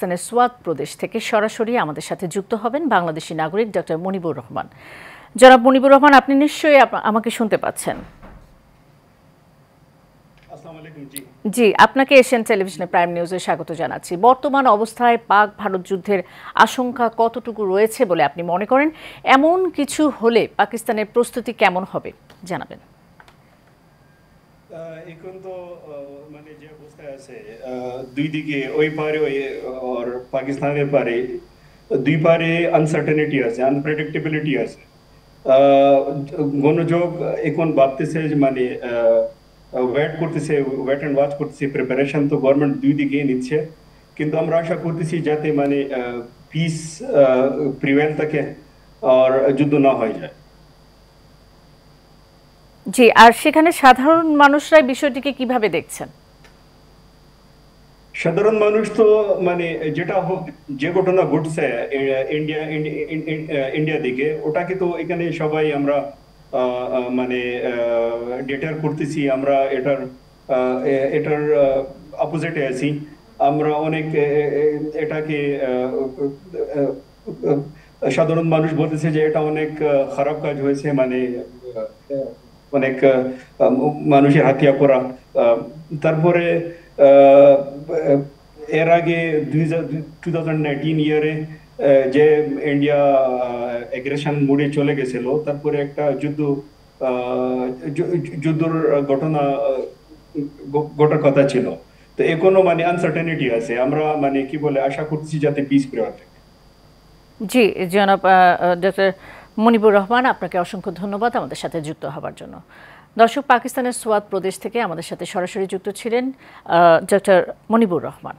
পাকিস্তানের সোয়াত প্রদেশ থেকে সরাসরি আমাদের সাথে যুক্ত হবেন বাংলাদেশি নাগরিক ডক্টর মনিবুর রহমান। জনাব মনিবুর রহমান, আপনি নিশ্চয়ই আমাকে শুনতে পাচ্ছেন? জি, আপনাকে এশিয়ান টেলিভিশনে প্রাইম নিউজে স্বাগত জানাচ্ছি। বর্তমান অবস্থায় পাক ভারত যুদ্ধের আশঙ্কা কতটুকু রয়েছে বলে আপনি মনে করেন? এমন কিছু হলে পাকিস্তানের প্রস্তুতি কেমন হবে জানাবেন। এখন তো মানে যে অবস্থায় আছে, দুই দিকে ওই পারে আর পাকিস্তানের পারে দুই পারে আনসার্টেনিটি আছে, আনপ্রেডিক্টেবিলিটি আছে। গণযোগ এখন ভাবতেছে যে মানে ওয়েট অ্যান্ড ওয়াচ করতেছে। প্রিপারেশন তো গভর্নমেন্ট দুই দিকে নিচ্ছে, কিন্তু আমরা আশা করতেছি যাতে মানে পিস প্রিভেন্ট থাকে আর যুদ্ধ না হয়ে যায়। জি, আর সেখানে সাধারণ মানুষরা বিষয়টিকে কিভাবে দেখছেন? সাধারণ মানুষ তো মানে যেটা হোক, যে ঘটনা ঘটছে ইন্ডিয়া দিকে, ওটাকে তো এখানে সবাই আমরা মানে ডেটার করতেছি। আমরা এটার অপোজিটে আছি। আমরা অনেক এটাকে সাধারণ মানুষ বলতেছে যে এটা অনেক খারাপ কাজ হয়েছে, মানে অনেক মানুষের হাতিয়া করা। তারপরে আহ, এর আগে 2019 ইয়ারে যে ইন্ডিয়া এগ্রেশন মোডে চলে গেছিল, তারপরে একটা যুদ্ধর ঘটনা ঘটার কথা ছিল। তো এখনো মানে আনসার্টেনিটি আছে। আমরা মানে কি বলে আশা করছি যাতে পিস প্রিভেইল থাকে। জি, জনাব ডক্টর মনিবুর রহমান, আপনাকে অসংখ্য ধন্যবাদ আমাদের সাথে যুক্ত হওয়ার জন্য। দর্শক, পাকিস্তানের সোয়াত প্রদেশ থেকে আমাদের সাথে সরাসরি যুক্ত ছিলেন ডক্টর মনিবুর রহমান।